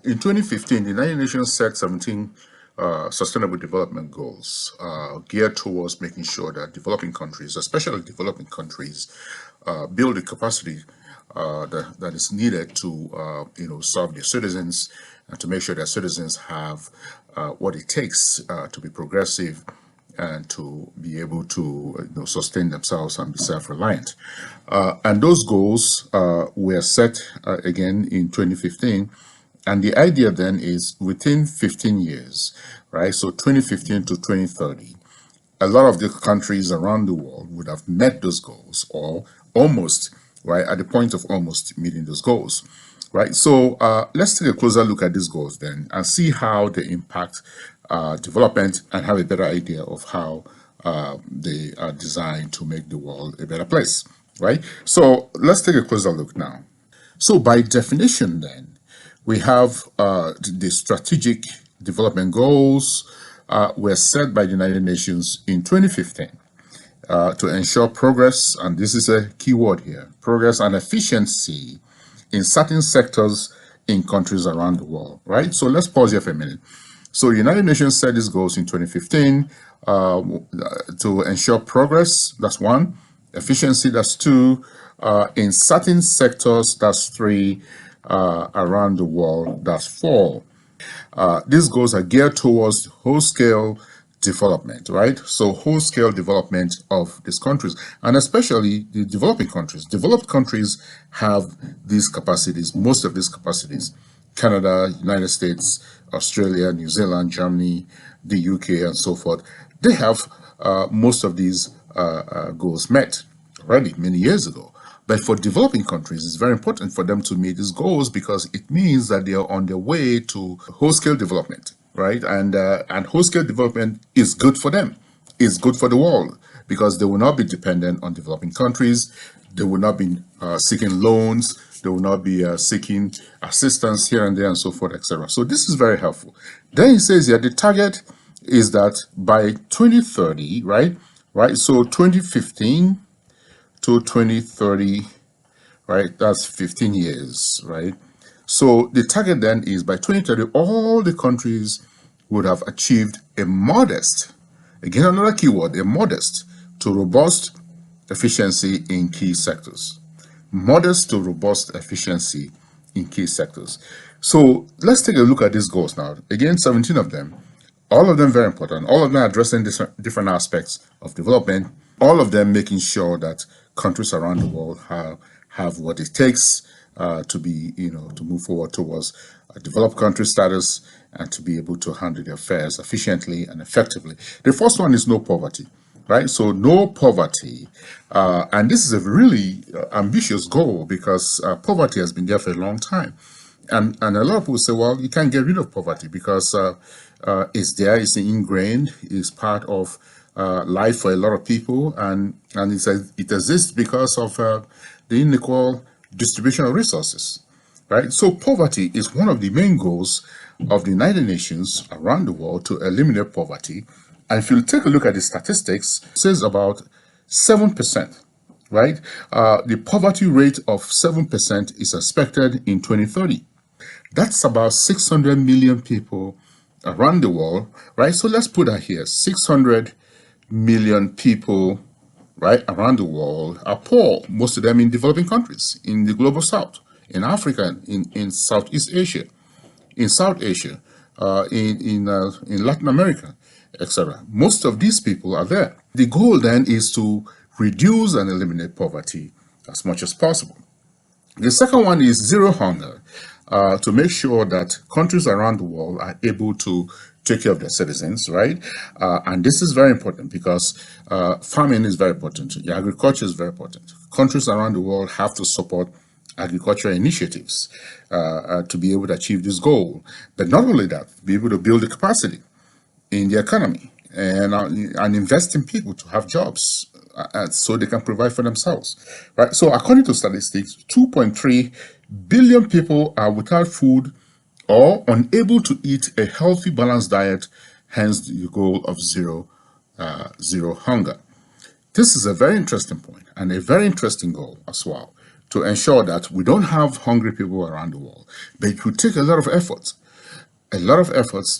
In 2015, the United Nations set 17 Sustainable Development Goals geared towards making sure that developing countries, especially developing countries, build the capacity that is needed to, serve their citizens and to make sure that citizens have what it takes to be progressive and to be able to sustain themselves and be self-reliant. And those goals were set again in 2015. And the idea then is within 15 years, right? So 2015 to 2030, a lot of the countries around the world would have met those goals or almost, right, at the point of almost meeting those goals, right? So let's take a closer look at these goals then and see how they impact development and have a better idea of how they are designed to make the world a better place, right? So let's take a closer look now. So by definition then, we have the strategic development goals were set by the United Nations in 2015 to ensure progress, and this is a key word here, progress and efficiency in certain sectors in countries around the world, right? So let's pause here for a minute. So the United Nations set these goals in 2015 to ensure progress, that's one, efficiency, that's two, in certain sectors, that's three, around the world, that's four. These goals are geared towards whole-scale development, right? So whole-scale development of these countries, and especially the developing countries. Developed countries have these capacities, most of these capacities. Canada, United States, Australia, New Zealand, Germany, the UK, and so forth. They have most of these goals met already many years ago. But for developing countries, it's very important for them to meet these goals because it means that they are on their way to whole-scale development, right? And whole-scale development is good for them. It's good for the world because they will not be dependent on developing countries. They will not be seeking loans. They will not be seeking assistance here and there and so forth, etc. So this is very helpful. Then he says here, the target is that by 2030, right? So 2015 to 2030, right? That's 15 years, right? So the target then is by 2030, all the countries would have achieved a modest, again, another keyword, a modest to robust efficiency in key sectors. Modest to robust efficiency in key sectors. So let's take a look at these goals now. Again, 17 of them. All of them very important. All of them addressing different aspects of development. All of them making sure that countries around the world have what it takes to be, to move forward towards a developed country status and to be able to handle their affairs efficiently and effectively. The first one is no poverty, right? So no poverty. And this is a really ambitious goal because poverty has been there for a long time. And a lot of people say, well, you can't get rid of poverty because it's there, it's ingrained, it's part of life for a lot of people, and it exists because of the unequal distribution of resources, right? So poverty is one of the main goals of the United Nations around the world to eliminate poverty. And if you take a look at the statistics, it says about 7%, right? The poverty rate of 7% is expected in 2030. That's about 600 million people around the world, right? So let's put that here, 600 million people, right, around the world are poor, most of them in developing countries, in the global south, in Africa, in Southeast Asia, in South Asia, in Latin America, etc. Most of these people are there. The goal then is to reduce and eliminate poverty as much as possible. The second one is zero hunger, to make sure that countries around the world are able to take care of their citizens, right? And this is very important because farming is very important. Agriculture is very important. Countries around the world have to support agricultural initiatives to be able to achieve this goal. But not only that, be able to build the capacity in the economy and invest in people to have jobs so they can provide for themselves, right? So according to statistics, 2.3 billion people are without food or unable to eat a healthy, balanced diet, hence the goal of zero hunger. This is a very interesting point and a very interesting goal as well, to ensure that we don't have hungry people around the world. But it will take a lot of efforts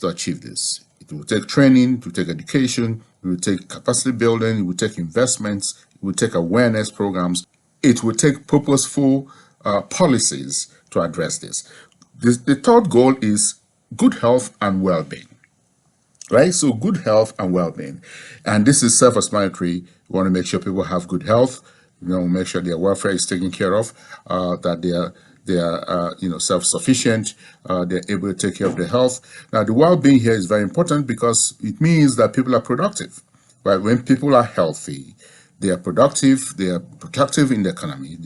to achieve this. It will take training, it will take education, it will take capacity building, it will take investments, it will take awareness programs, it will take purposeful policies to address this. The third goal is good health and well-being. Right? So good health and well-being. And this is self-explanatory. We want to make sure people have good health, make sure their welfare is taken care of, that they are self-sufficient, they're able to take care of their health. Now, the well-being here is very important because it means that people are productive. Right? When people are healthy, they are productive in the economy,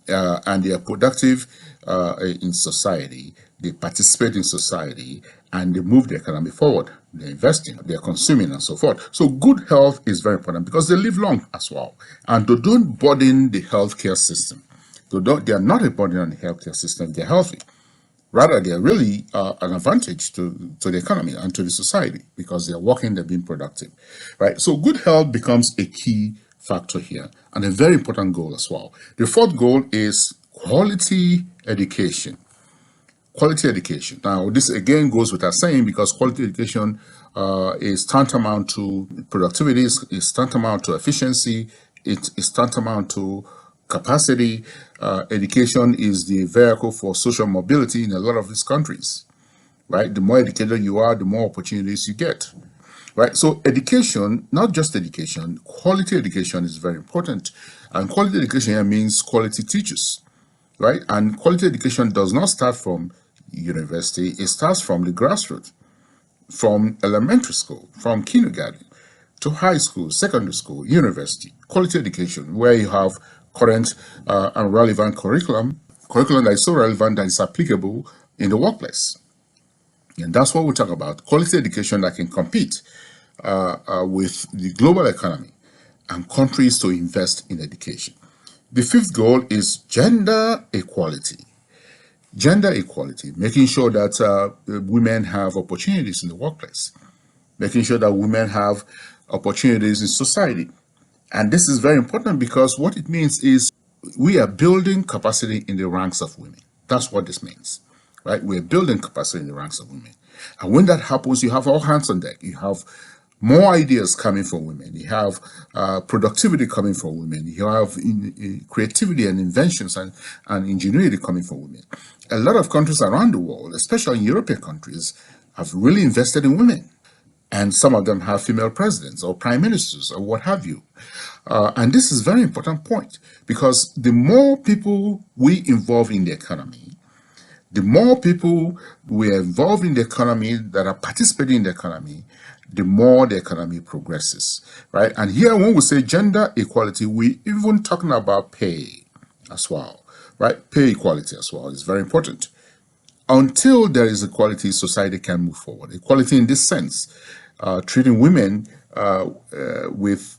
and they are productive in society. They participate in society and they move the economy forward. They're investing, they're consuming, and so forth. So good health is very important because they live long as well. And they don't burden the healthcare system. They are not a burden on the healthcare system. They're healthy. Rather, they're really an advantage to the economy and to the society because they're working, they're being productive. Right? So good health becomes a key factor here and a very important goal as well. The fourth goal is quality education. Quality education. Now, this again goes without saying because quality education is tantamount to productivity, is tantamount to efficiency, it is tantamount to capacity. Education is the vehicle for social mobility in a lot of these countries. Right? The more educated you are, the more opportunities you get. Right? So education, not just education, quality education is very important. And quality education here means quality teachers. Right? And quality education does not start from university, it starts from the grassroots, from elementary school, from kindergarten to high school, secondary school, university. Quality education, where you have current and relevant curriculum that is so relevant that is applicable in the workplace. And that's what we talk about, quality education that can compete with the global economy and countries to invest in education. The fifth goal is gender equality. Gender equality, making sure that women have opportunities in the workplace, making sure that women have opportunities in society. And this is very important because what it means is we are building capacity in the ranks of women. That's what this means, right? We're building capacity in the ranks of women. And when that happens, you have all hands on deck. You have more ideas coming from women. You have productivity coming from women. You have creativity and inventions and ingenuity coming from women. A lot of countries around the world, especially in European countries, have really invested in women. And some of them have female presidents or prime ministers or what have you. And this is a very important point because the more people we involve in the economy, the more people we are involved in the economy that are participating in the economy, the more the economy progresses, right? And here, when we say gender equality, we even talking about pay as well, right? Pay equality as well is very important. Until there is equality, society can move forward. Equality in this sense, treating women with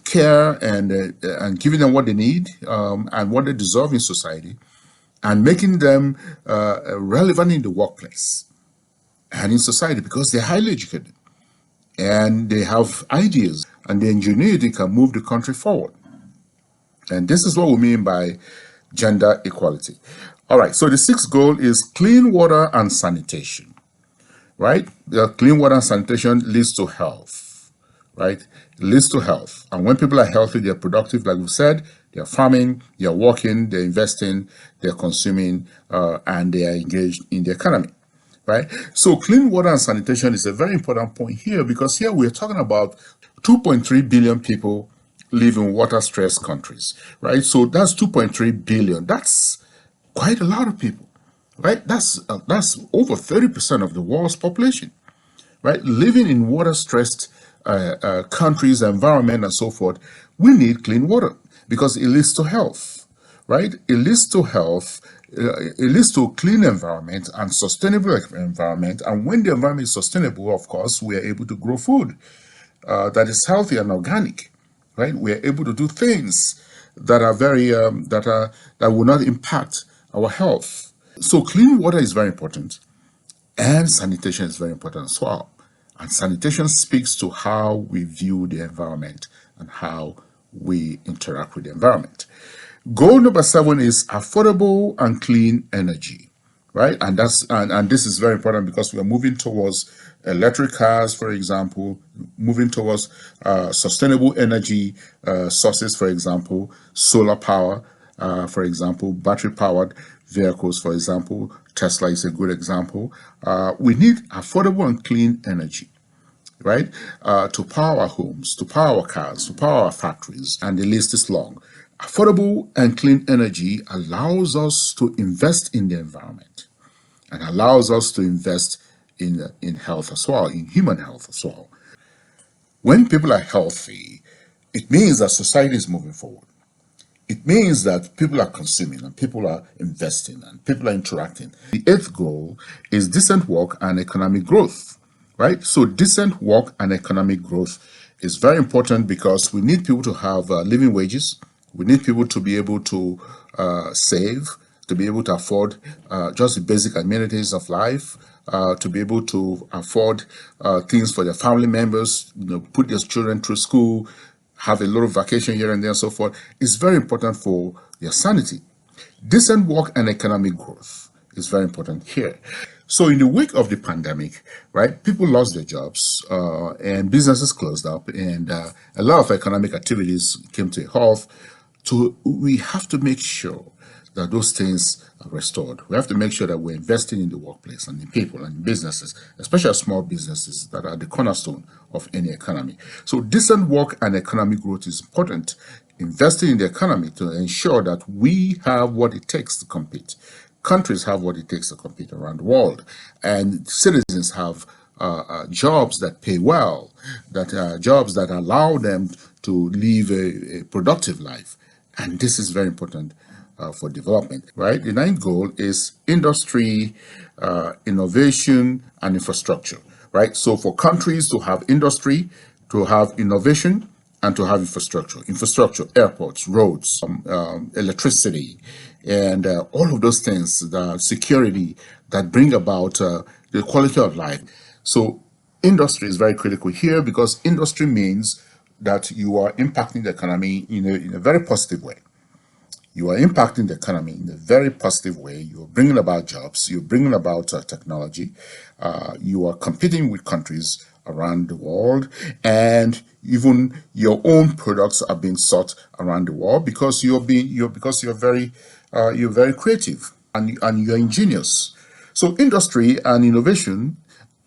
care and giving them what they need and what they deserve in society, and making them relevant in the workplace and in society because they're highly educated and they have ideas and their ingenuity can move the country forward. And this is what we mean by gender equality. All right, so the sixth goal is clean water and sanitation, right? The clean water and sanitation leads to health, right? It leads to health. And when people are healthy, they're productive, like we said, they're farming, they're working, they're investing, they're consuming, and they are engaged in the economy, right? So clean water and sanitation is a very important point here because here we're talking about 2.3 billion people live in water-stressed countries, right? So that's 2.3 billion. That's quite a lot of people, right? That's over 30% of the world's population, right? Living in water-stressed countries, environment, and so forth. We need clean water because it leads to health, right? It leads to health. It leads to a clean environment and sustainable environment. And when the environment is sustainable, of course, we are able to grow food that is healthy and organic, right? We are able to do things that are very that will not impact our health. So clean water is very important, and sanitation is very important as well. And sanitation speaks to how we view the environment and how we interact with the environment. Goal number 7 is affordable and clean energy, right? And this is very important because we are moving towards electric cars, for example, moving towards sustainable energy sources, for example, solar power, for example, battery powered vehicles, for example. Tesla is a good example. We need affordable and clean energy, right? To power our homes, to power our cars, to power our factories, and the list is long. Affordable and clean energy allows us to invest in the environment and allows us to invest in health as well, in human health as well. When people are healthy, it means that society is moving forward. It means that people are consuming and people are investing and people are interacting. The 8th goal is decent work and economic growth, right? So decent work and economic growth is very important because we need people to have living wages. We need people to be able to save, to be able to afford just the basic amenities of life, to be able to afford things for their family members, put their children through school, have a little vacation here and there and so forth. Is very important for their sanity. Decent work and economic growth is very important here. So in the wake of the pandemic, right, people lost their jobs and businesses closed up and a lot of economic activities came to a halt. So we have to make sure that those things are restored. We have to make sure that we're investing in the workplace and in people and in businesses, especially small businesses that are the cornerstone of any economy. So decent work and economic growth is important. Investing in the economy to ensure that we have what it takes to compete. Countries have what it takes to compete around the world, and citizens have jobs that pay well, that jobs that allow them to live a productive life. And this is very important for development, right? The 9th goal is industry, innovation, and infrastructure, right? So for countries to have industry, to have innovation, and to have infrastructure, airports, roads, electricity, and all of those things, the security that bring about the quality of life. So industry is very critical here because industry means that you are impacting the economy in a very positive way. You are impacting the economy in a very positive way. You're bringing about jobs. You're bringing about technology. You are competing with countries around the world, and even your own products are being sought around the world because you're very creative and you're ingenious. So industry and innovation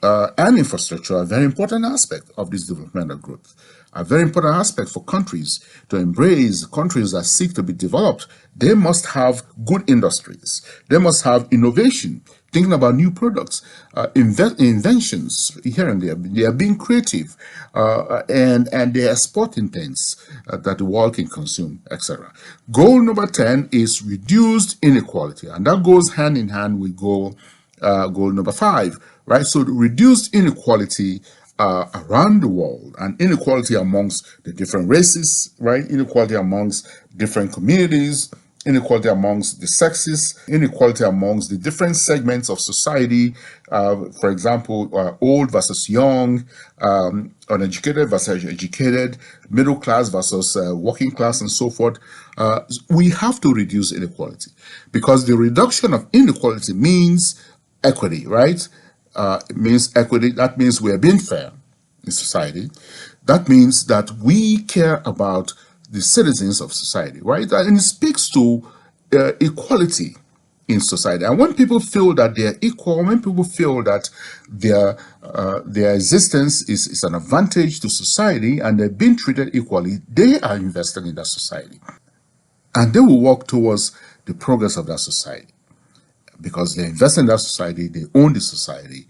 and infrastructure are very important aspects of this developmental growth. A very important aspect for countries to embrace. Countries that seek to be developed, they must have good industries. They must have innovation, thinking about new products, inventions here and there. They are being creative, and they are exporting things that the world can consume, etc. Goal number 10 is reduced inequality, and that goes hand in hand with goal number 5, right? So reduced inequality around the world, and inequality amongst the different races, right? Inequality amongst different communities, inequality amongst the sexes, inequality amongst the different segments of society. For example, old versus young, uneducated versus educated, middle class versus working class, and so forth. We have to reduce inequality because the reduction of inequality means equity, right? It means equity. That means we're being fair in society. That means that we care about the citizens of society, right? And it speaks to equality in society. And when people feel that they're equal, when people feel that their existence is an advantage to society and they're being treated equally, they are invested in that society. And they will work towards the progress of that society. Because they invest in that society, they own the society,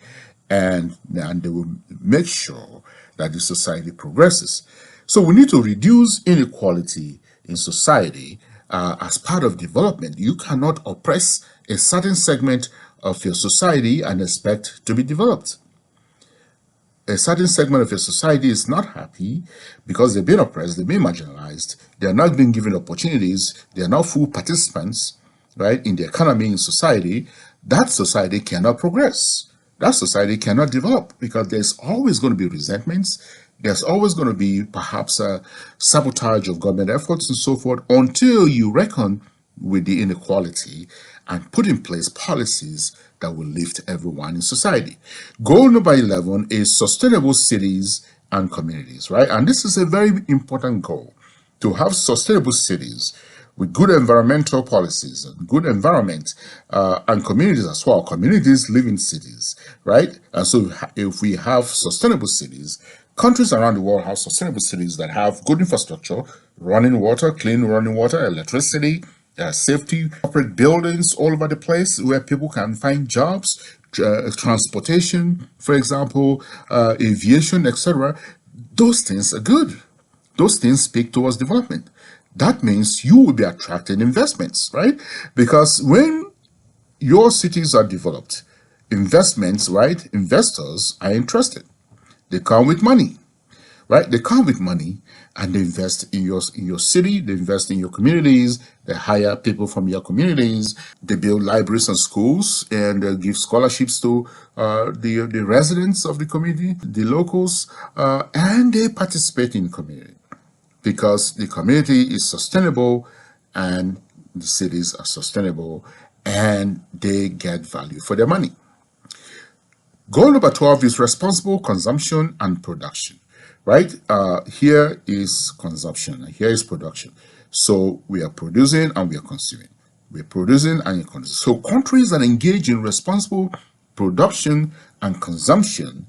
and they will make sure that the society progresses. So we need to reduce inequality in society as part of development. You cannot oppress a certain segment of your society and expect to be developed. A certain segment of your society is not happy because they've been oppressed, they've been marginalized, they are not being given opportunities, they are not full participants, right, in the economy, in society. That society cannot progress. That society cannot develop because there's always going to be resentments. There's always going to be perhaps a sabotage of government efforts and so forth until you reckon with the inequality and put in place policies that will lift everyone in society. Goal number 11 is sustainable cities and communities, right? And this is a very important goal, to have sustainable cities with good environmental policies and good environment, and communities as well. Communities live in cities, right? And so if we have sustainable cities, countries around the world have sustainable cities that have good infrastructure, running water, clean running water, electricity, safety, corporate buildings all over the place where people can find jobs, transportation, for example, aviation, etc. Those things are good. Those things speak towards development. That means you will be attracting investments, right? Because when your cities are developed, investments, right? Investors are interested. They come with money, right? They come with money and they invest in your city, they invest in your communities, they hire people from your communities, they build libraries and schools, and they give scholarships to the residents of the community, the locals, and they participate in the community because the community is sustainable and the cities are sustainable and they get value for their money. Goal number 12 is responsible consumption and production, right? Here is consumption and here is production. So we are producing and we are consuming. We're producing and you're consuming. So countries that engage in responsible production and consumption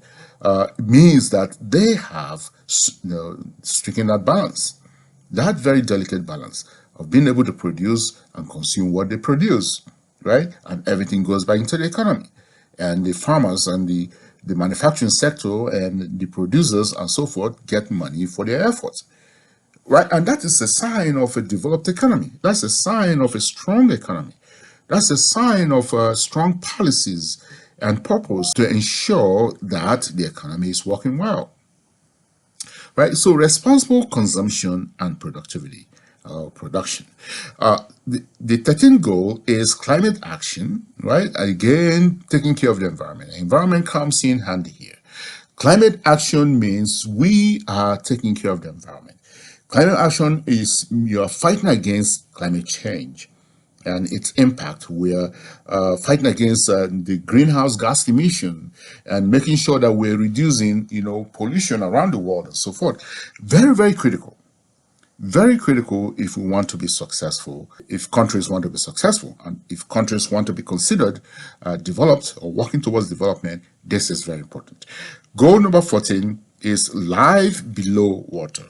means that they have stricken that balance, that very delicate balance of being able to produce and consume what they produce, right? And everything goes back into the economy. And the farmers and the manufacturing sector and the producers and so forth get money for their efforts, right? And that is a sign of a developed economy. That's a sign of a strong economy. That's a sign of strong policies and purpose to ensure that the economy is working well, right? So responsible consumption and productivity, production. The 13th goal is climate action, right? Again, taking care of the environment. Environment comes in handy here. Climate action means we are taking care of the environment. Climate action is you are fighting against climate change and its impact. We're fighting against the greenhouse gas emission and making sure that we're reducing, pollution around the world and so forth. Very, very critical. Very critical if we want to be successful, if countries want to be successful, and if countries want to be considered developed or working towards development. This is very important. Goal number 14 is life below water.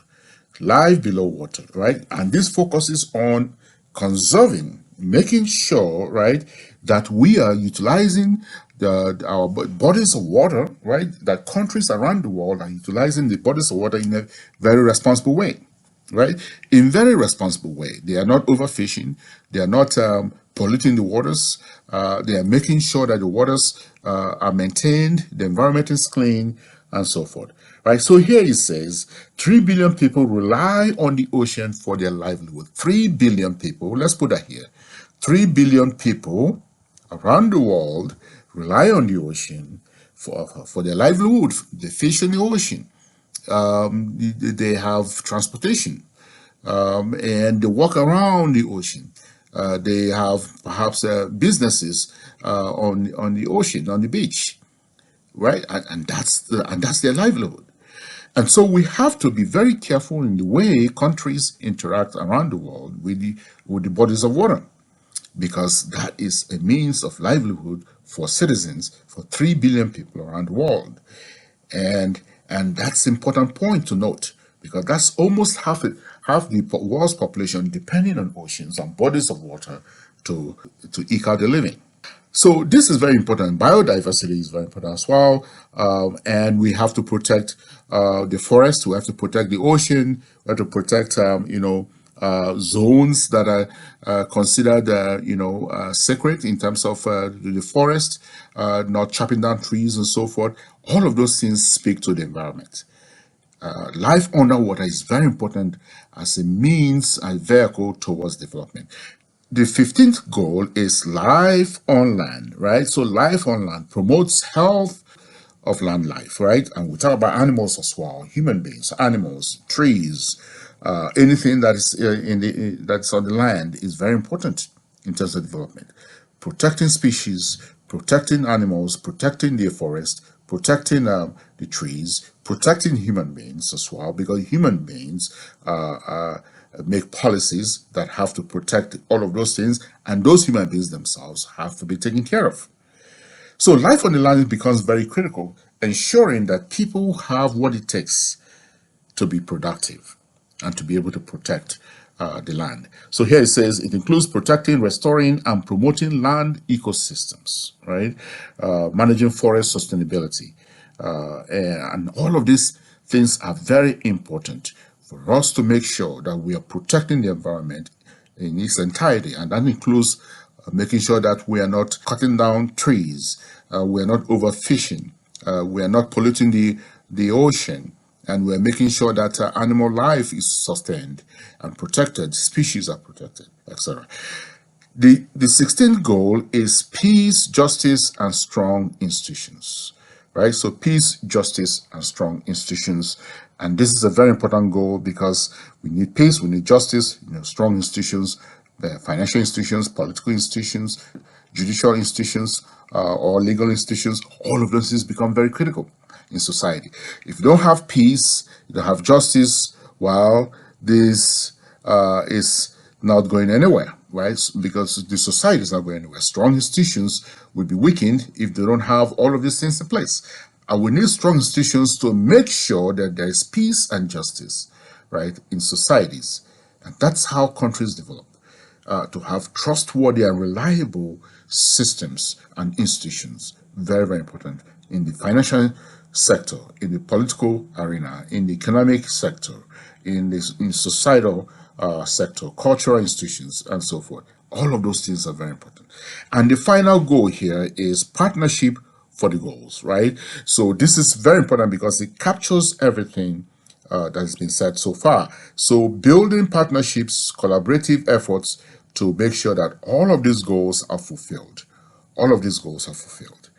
Life below water, right? And this focuses on conserving, making sure, right, that we are utilizing our bodies of water, right? That countries around the world are utilizing the bodies of water in a very responsible way, right? In very responsible way. They are not overfishing. They are not polluting the waters. They are making sure that the waters are maintained, the environment is clean, and so forth. Right? So here it says 3 billion people rely on the ocean for their livelihood. 3 billion people, let's put that here. 3 billion people around the world rely on the ocean for their livelihood. They fish in the ocean. They have transportation, and they walk around the ocean. They have perhaps businesses on the ocean, on the beach, right? And that's their livelihood. And so we have to be very careful in the way countries interact around the world with the bodies of water, because that is a means of livelihood for citizens, for 3 billion people around the world. And that's an important point to note, because that's almost half the world's population depending on oceans and bodies of water to eke out a living. So this is very important. Biodiversity is very important as well. And we have to protect the forest. We have to protect the ocean. We have to protect, zones that are considered, sacred in terms of the forest, not chopping down trees and so forth. All of those things speak to the environment. Life underwater is very important as a means, a vehicle towards development. The 15th goal is life on land, right? So life on land promotes health, of land life, right? And we talk about animals as well, human beings, animals, trees, anything that is that's on the land is very important in terms of development. Protecting species, protecting animals, protecting the forest, protecting the trees, protecting human beings as well, because human beings make policies that have to protect all of those things, and those human beings themselves have to be taken care of. So life on the land becomes very critical, ensuring that people have what it takes to be productive and to be able to protect the land. So here it says it includes protecting, restoring, and promoting land ecosystems, right? Managing forest sustainability. And all of these things are very important for us to make sure that we are protecting the environment in its entirety, and that includes making sure that we are not cutting down trees, we are not overfishing, we are not polluting the ocean, and we're making sure that animal life is sustained and protected, species are protected, etc. The 16th goal is peace, justice, and strong institutions, right? So peace, justice, and strong institutions. And this is a very important goal because we need peace, we need justice, strong institutions, financial institutions, political institutions, judicial institutions, or legal institutions. All of those things become very critical in society. If you don't have peace, you don't have justice, well, this is not going anywhere, right? Because the society is not going anywhere. Strong institutions will be weakened if they don't have all of these things in place. And we need strong institutions to make sure that there is peace and justice, right, in societies. And that's how countries develop. To have trustworthy and reliable systems and institutions. Very, very important in the financial sector, in the political arena, in the economic sector, in societal sector, cultural institutions, and so forth. All of those things are very important. And the final goal here is partnership for the goals, right? So this is very important because it captures everything that has been said so far. So building partnerships, collaborative efforts to make sure that all of these goals are fulfilled. All of these goals are fulfilled.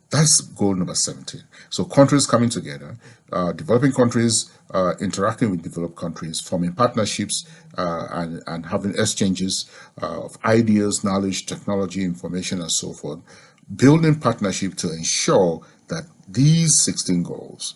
That's goal number 17. So countries coming together, developing countries interacting with developed countries, forming partnerships and having exchanges of ideas, knowledge, technology, information, and so forth. Building partnership to ensure that these 16 goals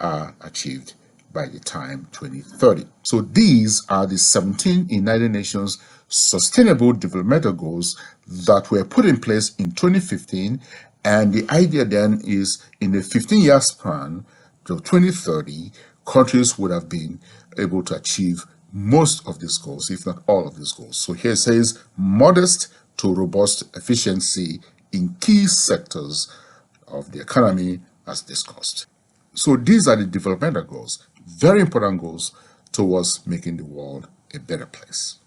are achieved by the time 2030. So these are the 17 United Nations Sustainable Development Goals that were put in place in 2015. And the idea then is in a 15-year span to 2030, countries would have been able to achieve most of these goals, if not all of these goals. So here it says modest to robust efficiency in key sectors of the economy as discussed. So these are the developmental goals, very important goals towards making the world a better place.